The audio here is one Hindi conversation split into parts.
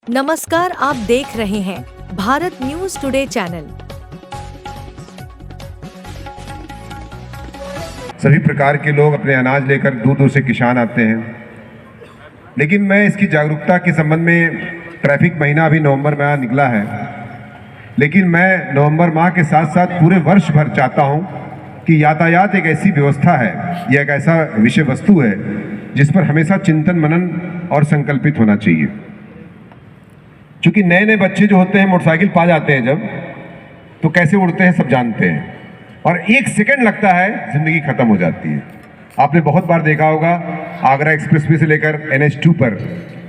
नमस्कार, आप देख रहे हैं भारत न्यूज टुडे चैनल। सभी प्रकार के लोग अपने अनाज लेकर दूर दूर से किसान आते हैं, लेकिन मैं इसकी जागरूकता के संबंध में ट्रैफिक महीना अभी नवंबर माह निकला है, लेकिन मैं नवंबर माह के साथ साथ पूरे वर्ष भर चाहता हूं कि यातायात एक ऐसी व्यवस्था है, यह एक ऐसा विषय वस्तु है जिस पर हमेशा चिंतन मनन और संकल्पित होना चाहिए। क्योंकि नए नए बच्चे जो होते हैं मोटरसाइकिल पा जाते हैं जब, तो कैसे उड़ते हैं सब जानते हैं, और एक सेकंड लगता है जिंदगी खत्म हो जाती है। आपने बहुत बार देखा होगा, आगरा एक्सप्रेसवे से लेकर NH2 पर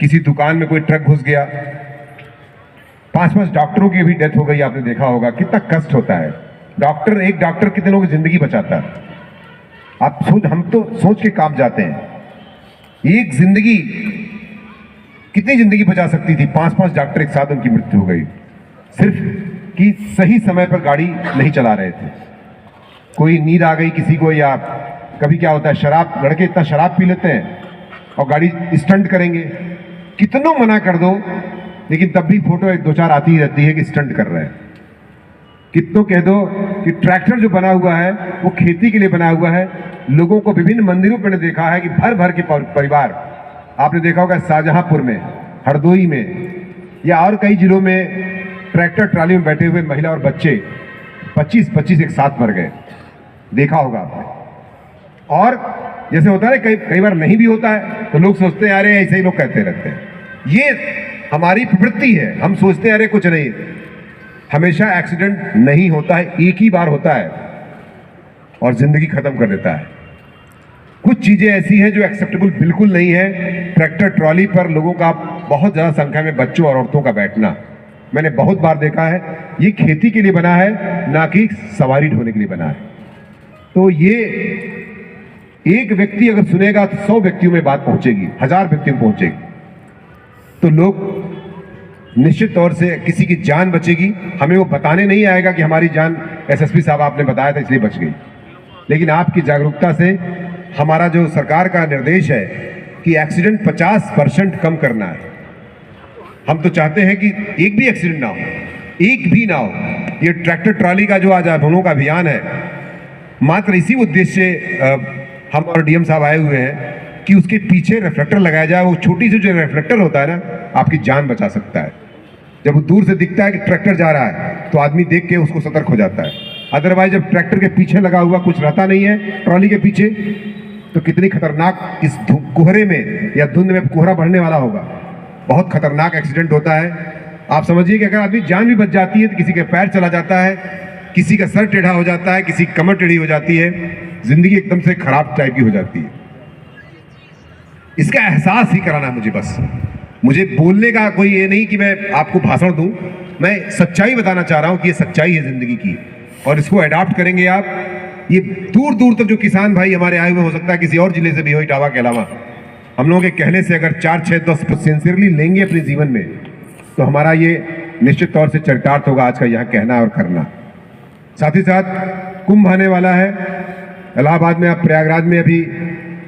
किसी दुकान में कोई ट्रक घुस गया, 5-5 डॉक्टरों की भी डेथ हो गई। आपने देखा होगा कितना कष्ट होता है। एक डॉक्टर कितने लोगों की जिंदगी बचाता है। हम तो सोच के कांप जाते हैं, एक जिंदगी कितनी जिंदगी बचा सकती थी। 5-5 डॉक्टर एक साथ उनकी मृत्यु हो गई, सिर्फ कि सही समय पर गाड़ी नहीं चला रहे थे। कोई नींद आ गई किसी को, या कभी क्या होता है शराब, लड़के इतना शराब पी लेते हैं और गाड़ी स्टंट करेंगे। कितनों मना कर दो, लेकिन तब भी फोटो 1-2-4 आती ही रहती है कि स्टंट कर रहे हैं। कितनों कह दो कि ट्रैक्टर जो बना हुआ है वो खेती के लिए बना हुआ है। लोगों को विभिन्न मंदिरों पर देखा है कि भर भर के परिवार, आपने देखा होगा शाहजहांपुर में, हरदोई में या और कई जिलों में ट्रैक्टर ट्राली में बैठे हुए महिला और बच्चे 25-25 एक साथ मर गए। देखा होगा आपने। और जैसे होता है कई बार नहीं भी होता है तो लोग सोचते हैं अरे ऐसे ही लोग कहते रहते हैं। ये हमारी प्रवृत्ति है, हम सोचते हैं अरे कुछ नहीं। हमेशा एक्सीडेंट नहीं होता है, एक ही बार होता है और जिंदगी खत्म कर देता है। कुछ चीजें ऐसी हैं जो एक्सेप्टेबल बिल्कुल नहीं है। ट्रैक्टर ट्रॉली पर लोगों का बहुत ज्यादा संख्या में बच्चों और औरतों का बैठना मैंने बहुत बार देखा है। ये खेती के लिए बना है, ना कि सवारी ढोने के लिए बना है। तो ये एक व्यक्ति अगर सुनेगा तो 100 व्यक्तियों में बात पहुंचेगी, 1000 व्यक्तियों में पहुंचेगी, तो लोग निश्चित तौर से किसी की जान बचेगी। हमें वो बताने नहीं आएगा कि हमारी जान SSP साहब आपने बताया था इसलिए बच गई, लेकिन आपकी जागरूकता से हमारा जो सरकार का निर्देश है कि एक्सीडेंट 50% कम करना है। हम तो चाहते हैं कि एक भी एक्सीडेंट ना हो, एक भी ना हो। ये ट्रैक्टर ट्रॉली का जो आज आंदोलन का अभियान है, मात्र इसी उद्देश्य से हम और DM साहब आए हुए हैं कि उसके पीछे रिफ्लेक्टर लगाया जाए। वो छोटी सी जो रिफ्लेक्टर होता है ना, आपकी जान बचा सकता है। जब वो दूर से दिखता है कि ट्रैक्टर जा रहा है तो आदमी देख के उसको सतर्क हो जाता है। अदरवाइज जब ट्रैक्टर के पीछे लगा हुआ कुछ रहता नहीं है, ट्रॉली के पीछे, तो कितनी खतरनाक इस कोहरे में या धुंध में कोहरा बढ़ने वाला होगा। बहुत खतरनाक एक्सीडेंट होता है। आप समझिए कि अगर आदमी जान भी बच जाती है तो किसी का पैर चला जाता है, किसी का सर टेढ़ा हो जाता है, किसी की कमर टेढ़ी हो जाती है, जिंदगी एकदम से खराब टाइप की हो जाती है। इसका एहसास ही कराना मुझे, बस मुझे बोलने का कोई ये नहीं कि मैं आपको भाषण दूं, मैं सच्चाई बताना चाह रहा हूं कि ये सच्चाई है जिंदगी की, और इसको अडॉप्ट करेंगे आप। ये दूर दूर तक जो किसान भाई हमारे आए हुए, हो सकता है किसी और जिले से भी हो, इटावा के अलावा, हम लोगों के कहने से अगर 4-6-10 सिंसियरली लेंगे अपने जीवन में, तो हमारा ये निश्चित तौर से चरितार्थ होगा आज का यहाँ कहना और करना। साथ ही साथ कुंभ आने वाला है इलाहाबाद में। अब प्रयागराज में अभी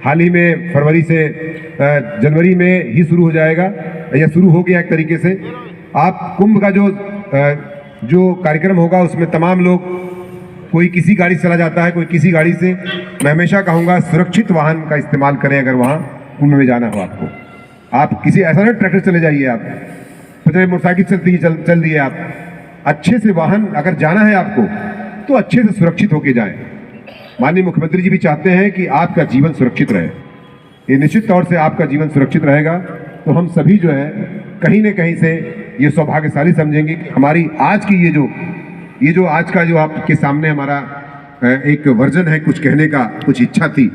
हाल ही में जनवरी में ही शुरू हो जाएगा, या शुरू हो गया एक तरीके से। आप कुंभ का जो कार्यक्रम होगा उसमें तमाम लोग, कोई किसी गाड़ी से चला जाता है, कोई किसी गाड़ी से। मैं हमेशा कहूँगा सुरक्षित वाहन का इस्तेमाल करें। अगर वहाँ कुंभ में जाना हो आपको, आप किसी ऐसा नहीं ट्रैक्टर चले जाइए, आप मोटरसाइकिल चल दिए। आप अच्छे से वाहन अगर जाना है आपको तो अच्छे से सुरक्षित होके जाएं। माननीय मुख्यमंत्री जी भी चाहते हैं कि आपका जीवन सुरक्षित रहे। ये निश्चित तौर से आपका जीवन सुरक्षित रहेगा तो हम सभी जो है कहीं न कहीं से ये सौभाग्यशाली समझेंगे कि हमारी आज की ये जो आज का जो आपके सामने हमारा एक वर्जन है, कुछ कहने का कुछ इच्छा थी,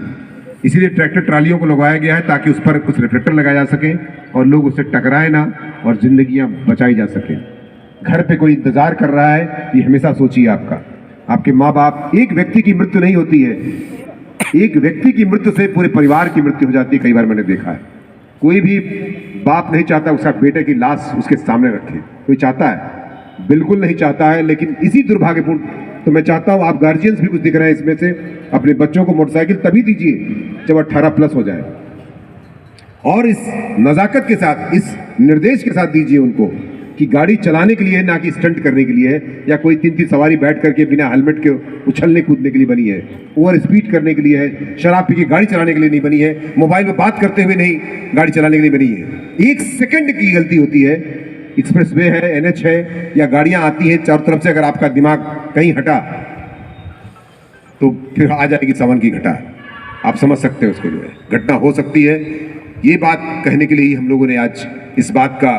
इसीलिए ट्रैक्टर ट्रालियों को लगाया गया है ताकि उस पर कुछ रिफ्लेक्टर लगाया जा सके और लोग उससे टकराए ना और जिंदगियां बचाई जा सके। घर पे कोई इंतजार कर रहा है, ये हमेशा सोचिए आपके माँ बाप। एक व्यक्ति की मृत्यु नहीं होती है, एक व्यक्ति की मृत्यु से पूरे परिवार की मृत्यु हो जाती है। कई बार मैंने देखा है, कोई भी बाप नहीं चाहता उसका बेटे की लाश उसके सामने रखे। कोई चाहता है? बिल्कुल नहीं चाहता है। लेकिन इसी दुर्भाग्यपूर्ण, तो मैं चाहता हूं आप गार्जियंस भी कुछ दिख रहे हैं इसमें से, अपने बच्चों को मोटरसाइकिल तभी दीजिए जब 18+ हो जाए। और इस नज़ाकत के साथ, इस निर्देश के साथ दीजिए उनको कि गाड़ी चलाने के लिए है, ना कि स्टंट करने के लिए है, या कोई 3-3 सवारी बैठ करके बिना हेलमेट के उछलने कूदने के लिए बनी है, ओवर स्पीड करने के लिए है, शराब पी के गाड़ी चलाने के लिए नहीं बनी है, मोबाइल में बात करते हुए नहीं गाड़ी चलाने के लिए बनी है। 1 सेकंड की गलती होती है, एक्सप्रेसवे है, NH है, या गाड़ियां आती हैं चारों तरफ से, अगर आपका दिमाग कहीं हटा तो फिर आ जाएगी सावन की घटा। आप समझ सकते हैं उसको, जो है घटना हो सकती है। ये बात कहने के लिए ही हम लोगों ने आज इस बात का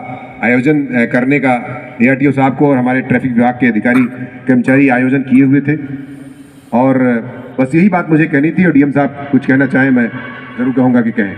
आयोजन करने का ARTO साहब को और हमारे ट्रैफिक विभाग के अधिकारी कर्मचारी आयोजन किए हुए थे। और बस यही बात मुझे कहनी थी, और DM साहब कुछ कहना चाहें, मैं जरूर कहूँगा कि कहें।